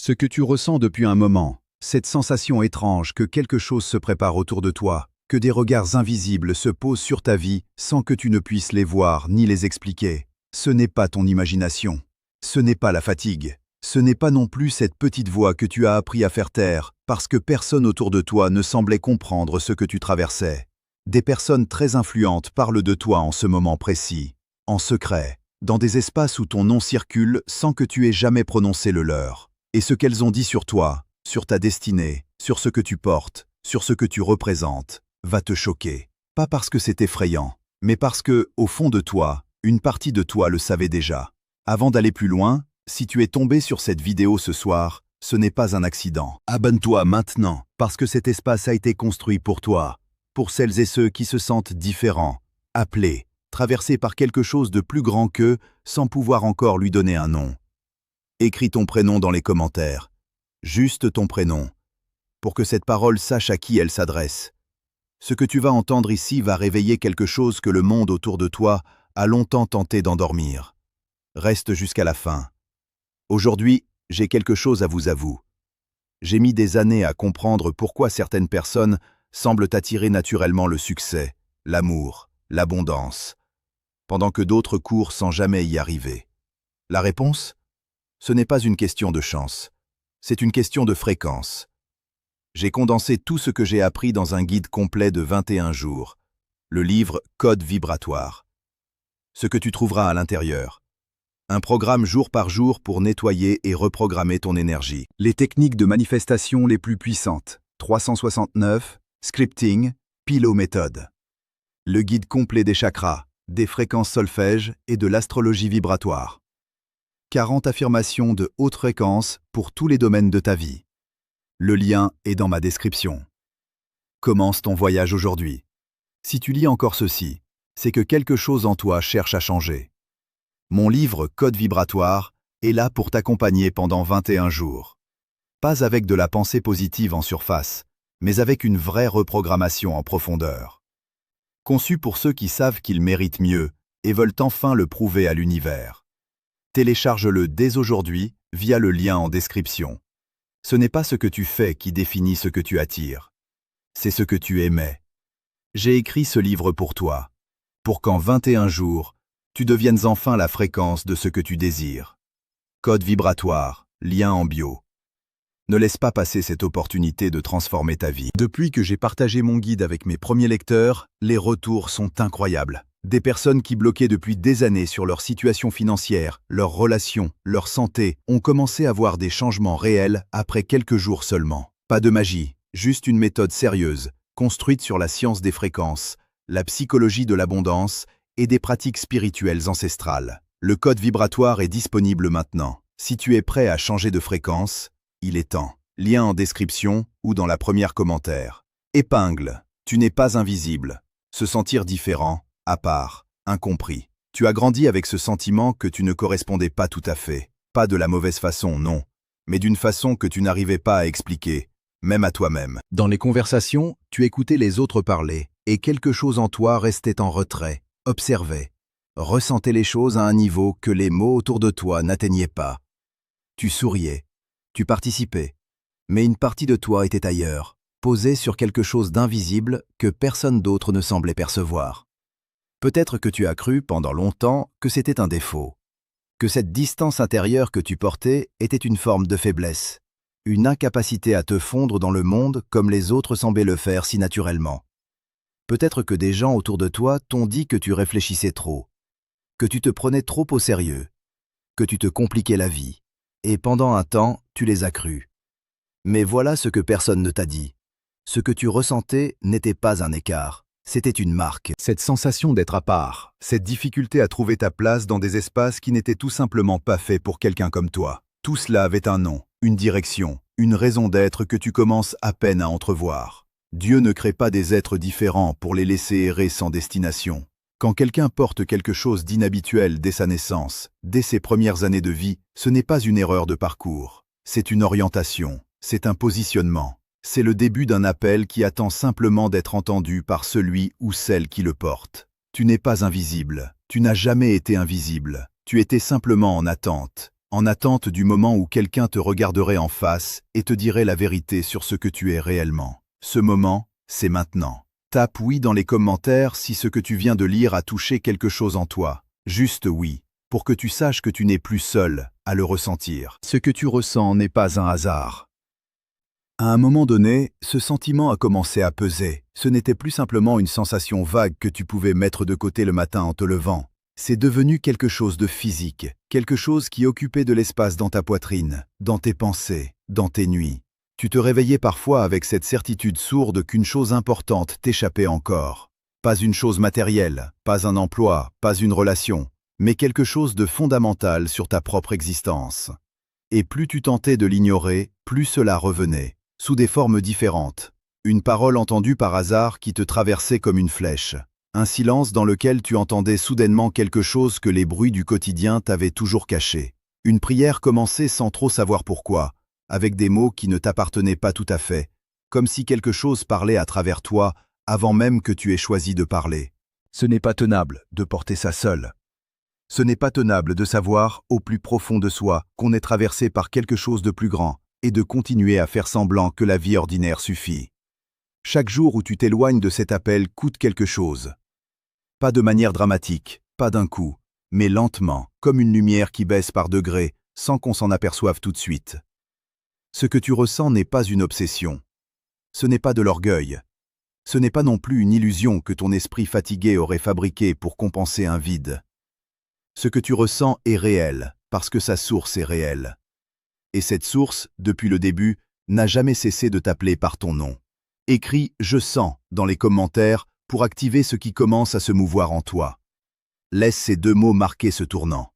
Ce que tu ressens depuis un moment, cette sensation étrange que quelque chose se prépare autour de toi, que des regards invisibles se posent sur ta vie sans que tu ne puisses les voir ni les expliquer, ce n'est pas ton imagination. Ce n'est pas la fatigue. Ce n'est pas non plus cette petite voix que tu as appris à faire taire parce que personne autour de toi ne semblait comprendre ce que tu traversais. Des personnes très influentes parlent de toi en ce moment précis, en secret, dans des espaces où ton nom circule sans que tu aies jamais prononcé le leur. Et ce qu'elles ont dit sur toi, sur ta destinée, sur ce que tu portes, sur ce que tu représentes, va te choquer. Pas parce que c'est effrayant, mais parce que, au fond de toi, une partie de toi le savait déjà. Avant d'aller plus loin, si tu es tombé sur cette vidéo ce soir, ce n'est pas un accident. Abonne-toi maintenant, parce que cet espace a été construit pour toi, pour celles et ceux qui se sentent différents, appelés, traversés par quelque chose de plus grand qu'eux, sans pouvoir encore lui donner un nom. Écris ton prénom dans les commentaires, juste ton prénom, pour que cette parole sache à qui elle s'adresse. Ce que tu vas entendre ici va réveiller quelque chose que le monde autour de toi a longtemps tenté d'endormir. Reste jusqu'à la fin. Aujourd'hui, j'ai quelque chose à vous avouer. J'ai mis des années à comprendre pourquoi certaines personnes semblent attirer naturellement le succès, l'amour, l'abondance, pendant que d'autres courent sans jamais y arriver. La réponse ? Ce n'est pas une question de chance, c'est une question de fréquence. J'ai condensé tout ce que j'ai appris dans un guide complet de 21 jours, le livre Code vibratoire. Ce que tu trouveras à l'intérieur. Un programme jour par jour pour nettoyer et reprogrammer ton énergie. Les techniques de manifestation les plus puissantes. 369, scripting, Pillow méthode. Le guide complet des chakras, des fréquences solfège et de l'astrologie vibratoire. 40 affirmations de haute fréquence pour tous les domaines de ta vie. Le lien est dans ma description. Commence ton voyage aujourd'hui. Si tu lis encore ceci, c'est que quelque chose en toi cherche à changer. Mon livre Code vibratoire est là pour t'accompagner pendant 21 jours. Pas avec de la pensée positive en surface, mais avec une vraie reprogrammation en profondeur. Conçu pour ceux qui savent qu'ils méritent mieux et veulent enfin le prouver à l'univers. Télécharge-le dès aujourd'hui via le lien en description. Ce n'est pas ce que tu fais qui définit ce que tu attires. C'est ce que tu émets. J'ai écrit ce livre pour toi, pour qu'en 21 jours, tu deviennes enfin la fréquence de ce que tu désires. Code vibratoire, lien en bio. Ne laisse pas passer cette opportunité de transformer ta vie. Depuis que j'ai partagé mon guide avec mes premiers lecteurs, les retours sont incroyables. Des personnes qui bloquaient depuis des années sur leur situation financière, leurs relations, leur santé, ont commencé à voir des changements réels après quelques jours seulement. Pas de magie, juste une méthode sérieuse, construite sur la science des fréquences, la psychologie de l'abondance et des pratiques spirituelles ancestrales. Le code vibratoire est disponible maintenant. Si tu es prêt à changer de fréquence, il est temps. Lien en description ou dans la première commentaire. Épingle, tu n'es pas invisible. Se sentir différent, à part, incompris. Tu as grandi avec ce sentiment que tu ne correspondais pas tout à fait. Pas de la mauvaise façon, non, mais d'une façon que tu n'arrivais pas à expliquer, même à toi-même. Dans les conversations, tu écoutais les autres parler, et quelque chose en toi restait en retrait, observait, ressentait les choses à un niveau que les mots autour de toi n'atteignaient pas. Tu souriais, tu participais, mais une partie de toi était ailleurs, posée sur quelque chose d'invisible que personne d'autre ne semblait percevoir. Peut-être que tu as cru pendant longtemps que c'était un défaut, que cette distance intérieure que tu portais était une forme de faiblesse, une incapacité à te fondre dans le monde comme les autres semblaient le faire si naturellement. Peut-être que des gens autour de toi t'ont dit que tu réfléchissais trop, que tu te prenais trop au sérieux, que tu te compliquais la vie, et pendant un temps, tu les as crus. Mais voilà ce que personne ne t'a dit. Ce que tu ressentais n'était pas un écart. C'était une marque. Cette sensation d'être à part, cette difficulté à trouver ta place dans des espaces qui n'étaient tout simplement pas faits pour quelqu'un comme toi. Tout cela avait un nom, une direction, une raison d'être que tu commences à peine à entrevoir. Dieu ne crée pas des êtres différents pour les laisser errer sans destination. Quand quelqu'un porte quelque chose d'inhabituel dès sa naissance, dès ses premières années de vie, ce n'est pas une erreur de parcours. C'est une orientation, c'est un positionnement. C'est le début d'un appel qui attend simplement d'être entendu par celui ou celle qui le porte. Tu n'es pas invisible, tu n'as jamais été invisible, tu étais simplement en attente, en attente du moment où quelqu'un te regarderait en face et te dirait la vérité sur ce que tu es réellement. Ce moment, c'est maintenant. Tape oui dans les commentaires si ce que tu viens de lire a touché quelque chose en toi. Juste oui, pour que tu saches que tu n'es plus seul à le ressentir. Ce que tu ressens n'est pas un hasard. À un moment donné, ce sentiment a commencé à peser. Ce n'était plus simplement une sensation vague que tu pouvais mettre de côté le matin en te levant. C'est devenu quelque chose de physique, quelque chose qui occupait de l'espace dans ta poitrine, dans tes pensées, dans tes nuits. Tu te réveillais parfois avec cette certitude sourde qu'une chose importante t'échappait encore. Pas une chose matérielle, pas un emploi, pas une relation, mais quelque chose de fondamental sur ta propre existence. Et plus tu tentais de l'ignorer, plus cela revenait, sous des formes différentes. Une parole entendue par hasard qui te traversait comme une flèche. Un silence dans lequel tu entendais soudainement quelque chose que les bruits du quotidien t'avaient toujours caché. Une prière commencée sans trop savoir pourquoi, avec des mots qui ne t'appartenaient pas tout à fait, comme si quelque chose parlait à travers toi avant même que tu aies choisi de parler. Ce n'est pas tenable de porter ça seul. Ce n'est pas tenable de savoir, au plus profond de soi, qu'on est traversé par quelque chose de plus grand, et de continuer à faire semblant que la vie ordinaire suffit. Chaque jour où tu t'éloignes de cet appel coûte quelque chose. Pas de manière dramatique, pas d'un coup, mais lentement, comme une lumière qui baisse par degrés, sans qu'on s'en aperçoive tout de suite. Ce que tu ressens n'est pas une obsession. Ce n'est pas de l'orgueil. Ce n'est pas non plus une illusion que ton esprit fatigué aurait fabriquée pour compenser un vide. Ce que tu ressens est réel, parce que sa source est réelle. Et cette source, depuis le début, n'a jamais cessé de t'appeler par ton nom. Écris « Je sens » dans les commentaires pour activer ce qui commence à se mouvoir en toi. Laisse ces deux mots marquer ce tournant.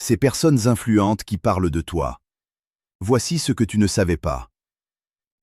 Ces personnes influentes qui parlent de toi. Voici ce que tu ne savais pas.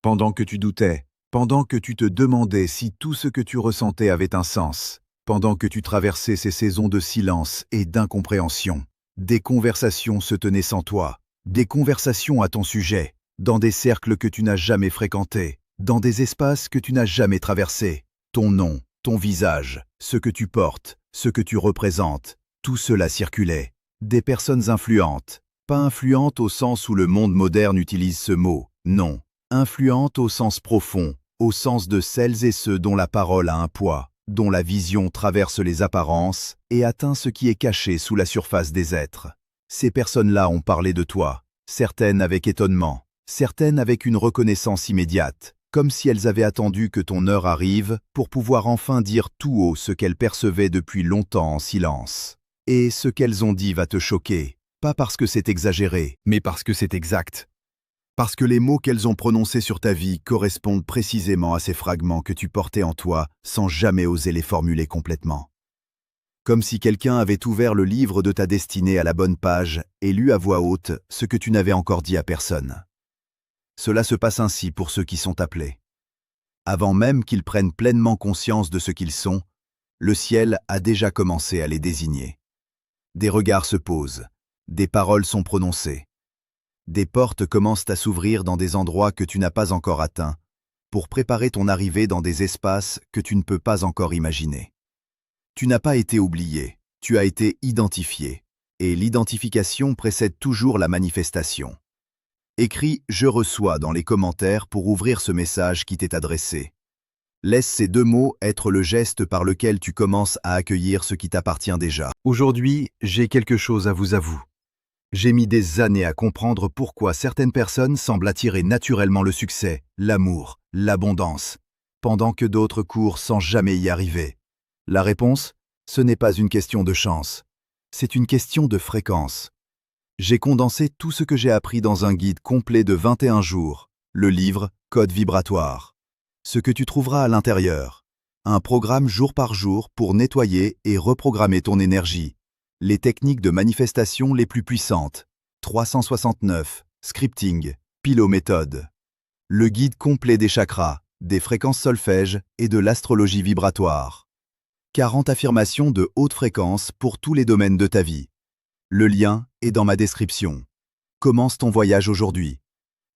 Pendant que tu doutais, pendant que tu te demandais si tout ce que tu ressentais avait un sens, pendant que tu traversais ces saisons de silence et d'incompréhension, des conversations se tenaient sans toi, des conversations à ton sujet, dans des cercles que tu n'as jamais fréquentés, dans des espaces que tu n'as jamais traversés. Ton nom, ton visage, ce que tu portes, ce que tu représentes, tout cela circulait. Des personnes influentes, pas influentes au sens où le monde moderne utilise ce mot, non, influentes au sens profond, au sens de celles et ceux dont la parole a un poids, dont la vision traverse les apparences et atteint ce qui est caché sous la surface des êtres. Ces personnes-là ont parlé de toi, certaines avec étonnement, certaines avec une reconnaissance immédiate, comme si elles avaient attendu que ton heure arrive pour pouvoir enfin dire tout haut ce qu'elles percevaient depuis longtemps en silence. Et ce qu'elles ont dit va te choquer, pas parce que c'est exagéré, mais parce que c'est exact. Parce que les mots qu'elles ont prononcés sur ta vie correspondent précisément à ces fragments que tu portais en toi sans jamais oser les formuler complètement. Comme si quelqu'un avait ouvert le livre de ta destinée à la bonne page et lu à voix haute ce que tu n'avais encore dit à personne. Cela se passe ainsi pour ceux qui sont appelés. Avant même qu'ils prennent pleinement conscience de ce qu'ils sont, le ciel a déjà commencé à les désigner. Des regards se posent, des paroles sont prononcées. Des portes commencent à s'ouvrir dans des endroits que tu n'as pas encore atteints, pour préparer ton arrivée dans des espaces que tu ne peux pas encore imaginer. Tu n'as pas été oublié, tu as été identifié, et l'identification précède toujours la manifestation. Écris « Je reçois » dans les commentaires pour ouvrir ce message qui t'est adressé. Laisse ces deux mots être le geste par lequel tu commences à accueillir ce qui t'appartient déjà. Aujourd'hui, j'ai quelque chose à vous avouer. J'ai mis des années à comprendre pourquoi certaines personnes semblent attirer naturellement le succès, l'amour, l'abondance, pendant que d'autres courent sans jamais y arriver. La réponse ? Ce n'est pas une question de chance. C'est une question de fréquence. J'ai condensé tout ce que j'ai appris dans un guide complet de 21 jours, le livre Code vibratoire. Ce que tu trouveras à l'intérieur, un programme jour par jour pour nettoyer et reprogrammer ton énergie, les techniques de manifestation les plus puissantes, 369, scripting, pilométhode, le guide complet des chakras, des fréquences solfège et de l'astrologie vibratoire, 40 affirmations de haute fréquence pour tous les domaines de ta vie. Le lien est dans ma description. Commence ton voyage aujourd'hui.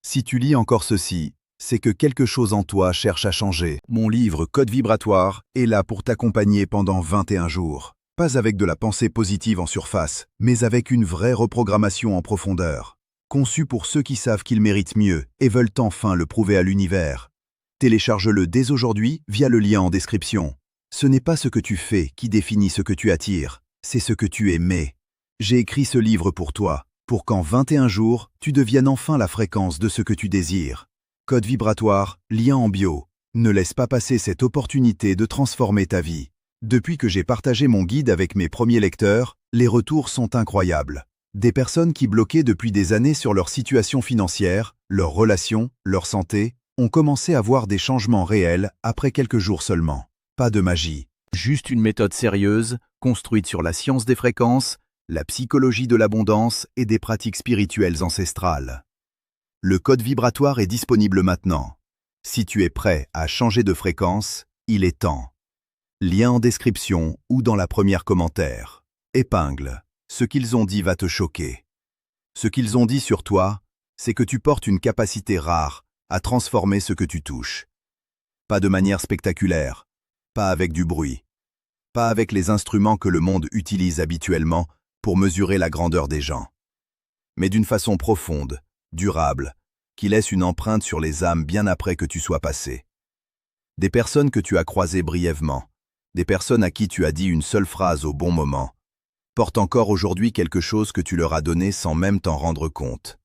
Si tu lis encore ceci, c'est que quelque chose en toi cherche à changer. Mon livre Code vibratoire est là pour t'accompagner pendant 21 jours. Pas avec de la pensée positive en surface, mais avec une vraie reprogrammation en profondeur. Conçu pour ceux qui savent qu'ils méritent mieux et veulent enfin le prouver à l'univers. Télécharge-le dès aujourd'hui via le lien en description. Ce n'est pas ce que tu fais qui définit ce que tu attires, c'est ce que tu aimais. J'ai écrit ce livre pour toi, pour qu'en 21 jours, tu deviennes enfin la fréquence de ce que tu désires. Code vibratoire, lien en bio. Ne laisse pas passer cette opportunité de transformer ta vie. Depuis que j'ai partagé mon guide avec mes premiers lecteurs, les retours sont incroyables. Des personnes qui bloquaient depuis des années sur leur situation financière, leurs relations, leur santé, ont commencé à voir des changements réels après quelques jours seulement. Pas de magie. Juste une méthode sérieuse, construite sur la science des fréquences, la psychologie de l'abondance et des pratiques spirituelles ancestrales. Le code vibratoire est disponible maintenant. Si tu es prêt à changer de fréquence, il est temps. Lien en description ou dans la première commentaire. Épingle. Ce qu'ils ont dit va te choquer. Ce qu'ils ont dit sur toi, c'est que tu portes une capacité rare à transformer ce que tu touches. Pas de manière spectaculaire, pas avec du bruit, pas avec les instruments que le monde utilise habituellement pour mesurer la grandeur des gens, mais d'une façon profonde, durable, qui laisse une empreinte sur les âmes bien après que tu sois passé. Des personnes que tu as croisées brièvement, des personnes à qui tu as dit une seule phrase au bon moment, portent encore aujourd'hui quelque chose que tu leur as donné sans même t'en rendre compte.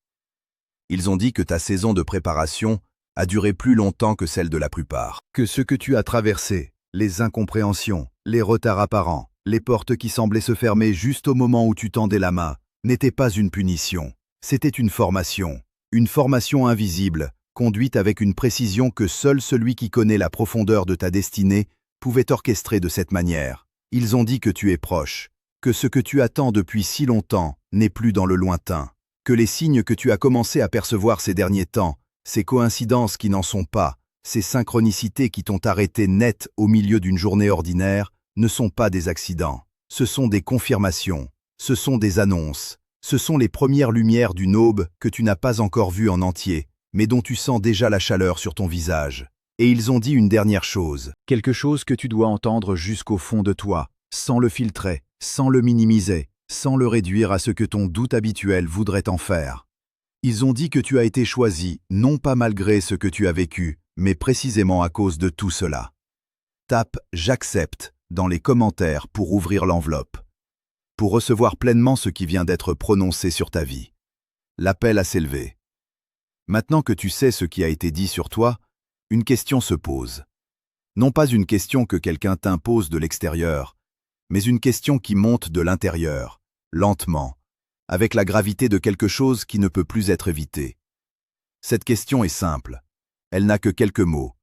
Ils ont dit que ta saison de préparation a duré plus longtemps que celle de la plupart. Que ce que tu as traversé, les incompréhensions, les retards apparents, les portes qui semblaient se fermer juste au moment où tu tendais la main, n'étaient pas une punition. C'était une formation invisible, conduite avec une précision que seul celui qui connaît la profondeur de ta destinée pouvait orchestrer de cette manière. Ils ont dit que tu es proche, que ce que tu attends depuis si longtemps n'est plus dans le lointain, que les signes que tu as commencé à percevoir ces derniers temps, ces coïncidences qui n'en sont pas, ces synchronicités qui t'ont arrêté net au milieu d'une journée ordinaire, ne sont pas des accidents. Ce sont des confirmations, ce sont des annonces, ce sont les premières lumières d'une aube que tu n'as pas encore vue en entier, mais dont tu sens déjà la chaleur sur ton visage. Et ils ont dit une dernière chose, quelque chose que tu dois entendre jusqu'au fond de toi, sans le filtrer, sans le minimiser, sans le réduire à ce que ton doute habituel voudrait en faire. Ils ont dit que tu as été choisi, non pas malgré ce que tu as vécu, mais précisément à cause de tout cela. Tape « J'accepte » dans les commentaires pour ouvrir l'enveloppe, pour recevoir pleinement ce qui vient d'être prononcé sur ta vie. L'appel à s'élever. Maintenant que tu sais ce qui a été dit sur toi, une question se pose. Non pas une question que quelqu'un t'impose de l'extérieur, mais une question qui monte de l'intérieur, lentement, avec la gravité de quelque chose qui ne peut plus être évité. Cette question est simple. Elle n'a que quelques mots.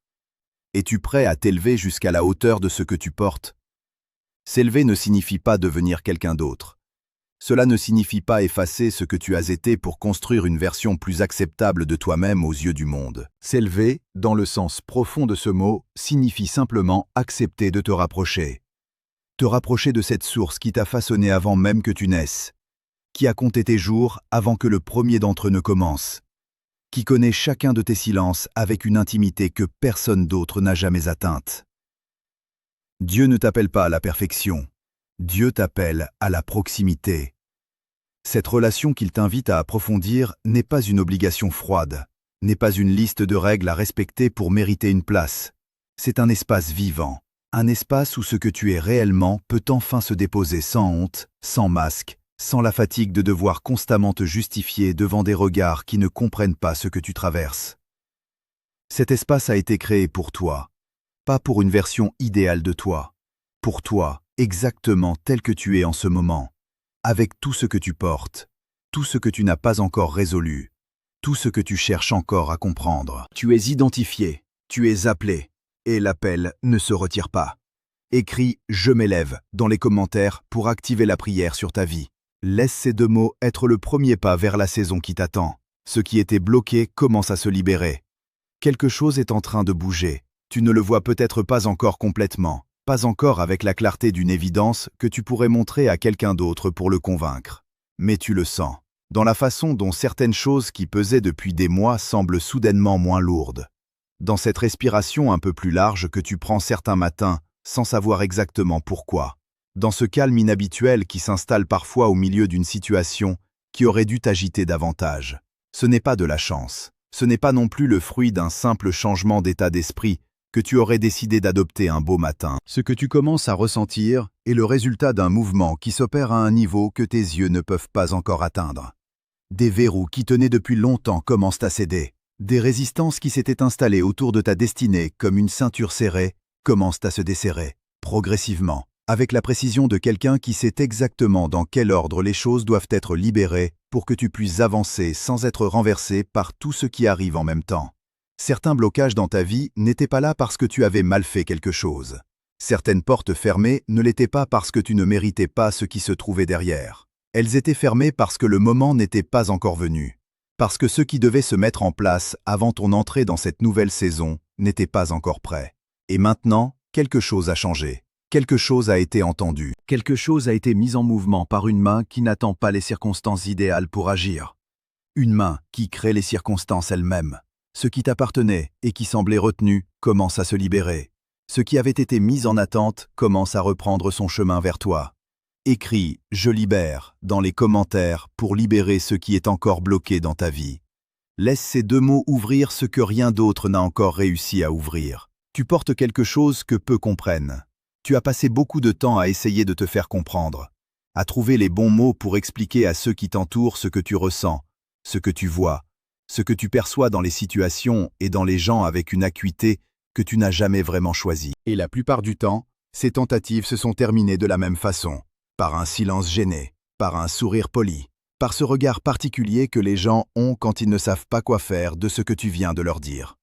Es-tu prêt à t'élever jusqu'à la hauteur de ce que tu portes? S'élever ne signifie pas devenir quelqu'un d'autre. Cela ne signifie pas effacer ce que tu as été pour construire une version plus acceptable de toi-même aux yeux du monde. S'élever, dans le sens profond de ce mot, signifie simplement accepter de te rapprocher. Te rapprocher de cette source qui t'a façonné avant même que tu naisses, qui a compté tes jours avant que le premier d'entre eux ne commence, qui connaît chacun de tes silences avec une intimité que personne d'autre n'a jamais atteinte. Dieu ne t'appelle pas à la perfection. Dieu t'appelle à la proximité. Cette relation qu'il t'invite à approfondir n'est pas une obligation froide, n'est pas une liste de règles à respecter pour mériter une place. C'est un espace vivant, un espace où ce que tu es réellement peut enfin se déposer sans honte, sans masque, sans la fatigue de devoir constamment te justifier devant des regards qui ne comprennent pas ce que tu traverses. Cet espace a été créé pour toi, pas pour une version idéale de toi, pour toi, exactement tel que tu es en ce moment, avec tout ce que tu portes, tout ce que tu n'as pas encore résolu, tout ce que tu cherches encore à comprendre. Tu es identifié, tu es appelé, et l'appel ne se retire pas. Écris « Je m'élève » dans les commentaires pour activer la prière sur ta vie. Laisse ces deux mots être le premier pas vers la saison qui t'attend. Ce qui était bloqué commence à se libérer. Quelque chose est en train de bouger. Tu ne le vois peut-être pas encore complètement, pas encore avec la clarté d'une évidence que tu pourrais montrer à quelqu'un d'autre pour le convaincre. Mais tu le sens, dans la façon dont certaines choses qui pesaient depuis des mois semblent soudainement moins lourdes. Dans cette respiration un peu plus large que tu prends certains matins sans savoir exactement pourquoi. dans ce calme inhabituel qui s'installe parfois au milieu d'une situation qui aurait dû t'agiter davantage. Ce n'est pas de la chance. Ce n'est pas non plus le fruit d'un simple changement d'état d'esprit que tu aurais décidé d'adopter un beau matin. Ce que tu commences à ressentir est le résultat d'un mouvement qui s'opère à un niveau que tes yeux ne peuvent pas encore atteindre. Des verrous qui tenaient depuis longtemps commencent à céder. Des résistances qui s'étaient installées autour de ta destinée comme une ceinture serrée commencent à se desserrer, progressivement, avec la précision de quelqu'un qui sait exactement dans quel ordre les choses doivent être libérées pour que tu puisses avancer sans être renversé par tout ce qui arrive en même temps. Certains blocages dans ta vie n'étaient pas là parce que tu avais mal fait quelque chose. Certaines portes fermées ne l'étaient pas parce que tu ne méritais pas ce qui se trouvait derrière. Elles étaient fermées parce que le moment n'était pas encore venu. Parce que ce qui devait se mettre en place avant ton entrée dans cette nouvelle saison n'était pas encore prêt. Et maintenant, quelque chose a changé. Quelque chose a été entendu. Quelque chose a été mis en mouvement par une main qui n'attend pas les circonstances idéales pour agir. Une main qui crée les circonstances elles-mêmes. Ce qui t'appartenait et qui semblait retenu commence à se libérer. Ce qui avait été mis en attente commence à reprendre son chemin vers toi. Écris « Je libère » dans les commentaires pour libérer ce qui est encore bloqué dans ta vie. Laisse ces deux mots ouvrir ce que rien d'autre n'a encore réussi à ouvrir. Tu portes quelque chose que peu comprennent. Tu as passé beaucoup de temps à essayer de te faire comprendre, à trouver les bons mots pour expliquer à ceux qui t'entourent ce que tu ressens, ce que tu vois, ce que tu perçois dans les situations et dans les gens avec une acuité que tu n'as jamais vraiment choisie. Et la plupart du temps, ces tentatives se sont terminées de la même façon, par un silence gêné, par un sourire poli, par ce regard particulier que les gens ont quand ils ne savent pas quoi faire de ce que tu viens de leur dire.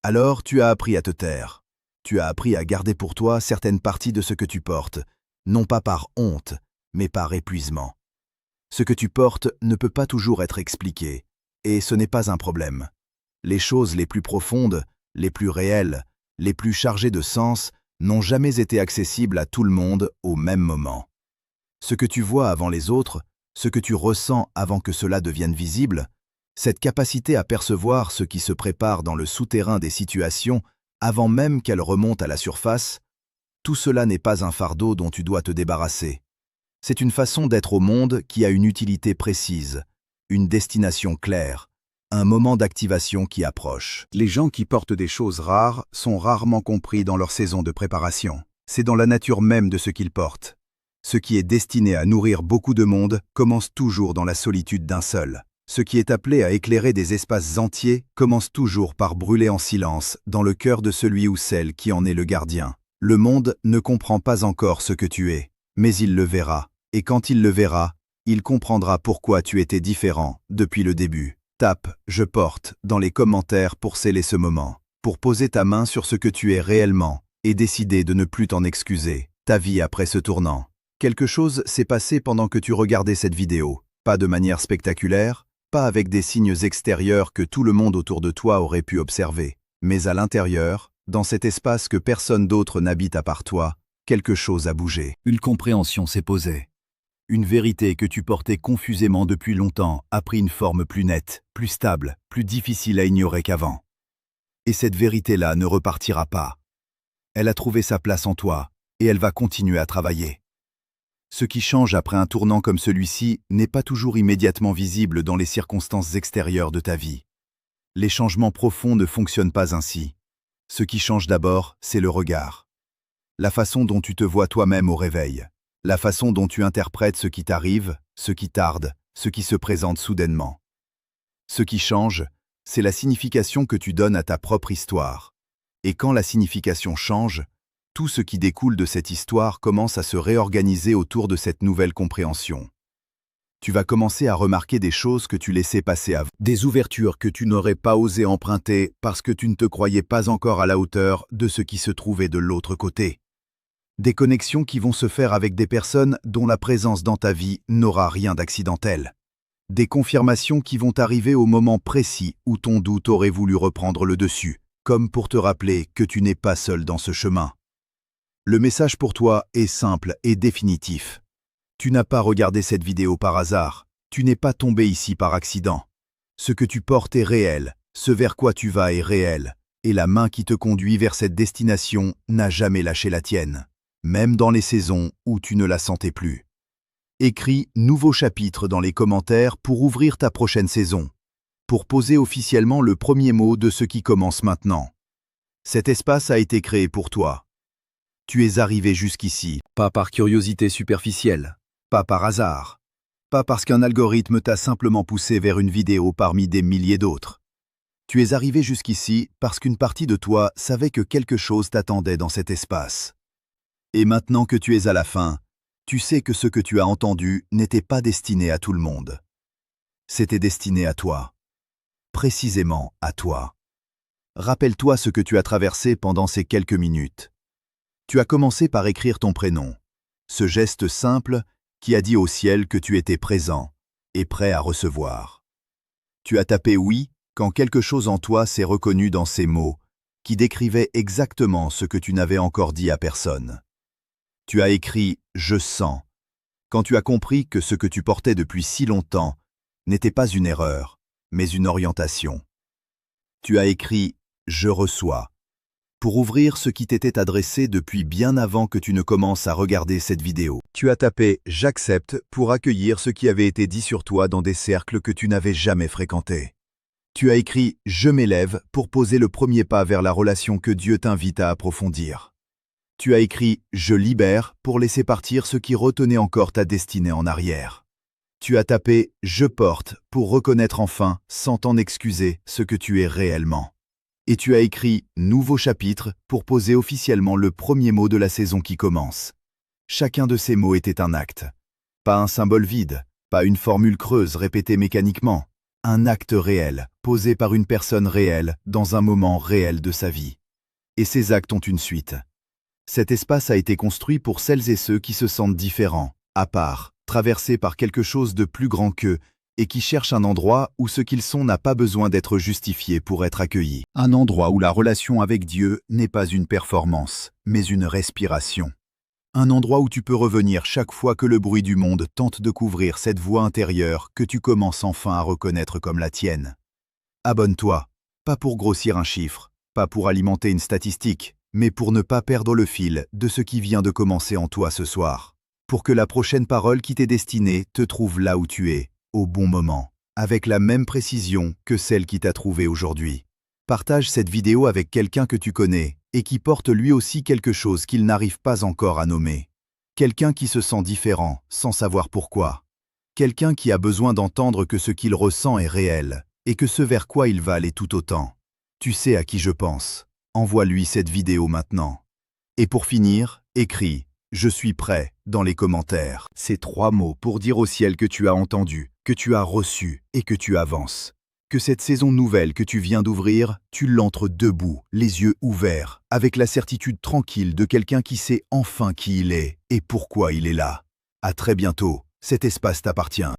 Alors tu as appris à te taire. Tu as appris à garder pour toi certaines parties de ce que tu portes, non pas par honte, mais par épuisement. Ce que tu portes ne peut pas toujours être expliqué, et ce n'est pas un problème. Les choses les plus profondes, les plus réelles, les plus chargées de sens, n'ont jamais été accessibles à tout le monde au même moment. Ce que tu vois avant les autres, ce que tu ressens avant que cela devienne visible, cette capacité à percevoir ce qui se prépare dans le souterrain des situations avant même qu'elles remontent à la surface, tout cela n'est pas un fardeau dont tu dois te débarrasser. C'est une façon d'être au monde qui a une utilité précise, une destination claire, un moment d'activation qui approche. Les gens qui portent des choses rares sont rarement compris dans leur saison de préparation. C'est dans la nature même de ce qu'ils portent. Ce qui est destiné à nourrir beaucoup de monde commence toujours dans la solitude d'un seul. Ce qui est appelé à éclairer des espaces entiers commence toujours par brûler en silence dans le cœur de celui ou celle qui en est le gardien. Le monde ne comprend pas encore ce que tu es, mais il le verra. Et quand il le verra, il comprendra pourquoi tu étais différent depuis le début. Tape « Je porte » dans les commentaires pour sceller ce moment, pour poser ta main sur ce que tu es réellement et décider de ne plus t'en excuser. Ta vie après ce tournant. Quelque chose s'est passé pendant que tu regardais cette vidéo. Pas de manière spectaculaire, pas avec des signes extérieurs que tout le monde autour de toi aurait pu observer, mais à l'intérieur, dans cet espace que personne d'autre n'habite à part toi, quelque chose a bougé. Une compréhension s'est posée. Une vérité que tu portais confusément depuis longtemps a pris une forme plus nette, plus stable, plus difficile à ignorer qu'avant. Et cette vérité-là ne repartira pas. Elle a trouvé sa place en toi, et elle va continuer à travailler. Ce qui change après un tournant comme celui-ci n'est pas toujours immédiatement visible dans les circonstances extérieures de ta vie. Les changements profonds ne fonctionnent pas ainsi. Ce qui change d'abord, c'est le regard. La façon dont tu te vois toi-même au réveil. La façon dont tu interprètes ce qui t'arrive, ce qui tarde, ce qui se présente soudainement. Ce qui change, c'est la signification que tu donnes à ta propre histoire. Et quand la signification change, tout ce qui découle de cette histoire commence à se réorganiser autour de cette nouvelle compréhension. Tu vas commencer à remarquer des choses que tu laissais passer avant, des ouvertures que tu n'aurais pas osé emprunter parce que tu ne te croyais pas encore à la hauteur de ce qui se trouvait de l'autre côté. Des connexions qui vont se faire avec des personnes dont la présence dans ta vie n'aura rien d'accidentel. Des confirmations qui vont arriver au moment précis où ton doute aurait voulu reprendre le dessus, comme pour te rappeler que tu n'es pas seul dans ce chemin. Le message pour toi est simple et définitif. Tu n'as pas regardé cette vidéo par hasard, tu n'es pas tombé ici par accident. Ce que tu portes est réel, ce vers quoi tu vas est réel, et la main qui te conduit vers cette destination n'a jamais lâché la tienne. même dans les saisons où tu ne la sentais plus. Écris « Nouveau chapitre » dans les commentaires pour ouvrir ta prochaine saison, pour poser officiellement le premier mot de ce qui commence maintenant. Cet espace a été créé pour toi. Tu es arrivé jusqu'ici, pas par curiosité superficielle, pas par hasard, pas parce qu'un algorithme t'a simplement poussé vers une vidéo parmi des milliers d'autres. Tu es arrivé jusqu'ici parce qu'une partie de toi savait que quelque chose t'attendait dans cet espace. Et maintenant que tu es à la fin, tu sais que ce que tu as entendu n'était pas destiné à tout le monde. C'était destiné à toi. Précisément à toi. Rappelle-toi ce que tu as traversé pendant ces quelques minutes. Tu as commencé par écrire ton prénom, ce geste simple qui a dit au ciel que tu étais présent et prêt à recevoir. Tu as tapé « oui » quand quelque chose en toi s'est reconnu dans ces mots qui décrivaient exactement ce que tu n'avais encore dit à personne. Tu as écrit « je sens » quand tu as compris que ce que tu portais depuis si longtemps n'était pas une erreur, mais une orientation. Tu as écrit « je reçois » pour ouvrir ce qui t'était adressé depuis bien avant que tu ne commences à regarder cette vidéo. Tu as tapé « j'accepte » pour accueillir ce qui avait été dit sur toi dans des cercles que tu n'avais jamais fréquentés. Tu as écrit « je m'élève » pour poser le premier pas vers la relation que Dieu t'invite à approfondir. Tu as écrit « je libère » pour laisser partir ce qui retenait encore ta destinée en arrière. Tu as tapé « je porte » pour reconnaître enfin, sans t'en excuser, ce que tu es réellement. Et tu as écrit « nouveau chapitre » pour poser officiellement le premier mot de la saison qui commence. Chacun de ces mots était un acte. Pas un symbole vide, pas une formule creuse répétée mécaniquement. Un acte réel, posé par une personne réelle, dans un moment réel de sa vie. Et ces actes ont une suite. Cet espace a été construit pour celles et ceux qui se sentent différents, à part, traversés par quelque chose de plus grand qu'eux, et qui cherchent un endroit où ce qu'ils sont n'a pas besoin d'être justifié pour être accueilli. Un endroit où la relation avec Dieu n'est pas une performance, mais une respiration. Un endroit où tu peux revenir chaque fois que le bruit du monde tente de couvrir cette voix intérieure que tu commences enfin à reconnaître comme la tienne. Abonne-toi, pas pour grossir un chiffre, pas pour alimenter une statistique, mais pour ne pas perdre le fil de ce qui vient de commencer en toi ce soir. Pour que la prochaine parole qui t'est destinée te trouve là où tu es, au bon moment, avec la même précision que celle qui t'a trouvé aujourd'hui. Partage cette vidéo avec quelqu'un que tu connais et qui porte lui aussi quelque chose qu'il n'arrive pas encore à nommer. Quelqu'un qui se sent différent, sans savoir pourquoi. Quelqu'un qui a besoin d'entendre que ce qu'il ressent est réel et que ce vers quoi il va aller tout autant. Tu sais à qui je pense. Envoie-lui cette vidéo maintenant. Et pour finir, écris « Je suis prêt » dans les commentaires. Ces 3 mots pour dire au ciel que tu as entendu, que tu as reçu et que tu avances. Que cette saison nouvelle que tu viens d'ouvrir, tu l'entres debout, les yeux ouverts, avec la certitude tranquille de quelqu'un qui sait enfin qui il est et pourquoi il est là. À très bientôt, cet espace t'appartient.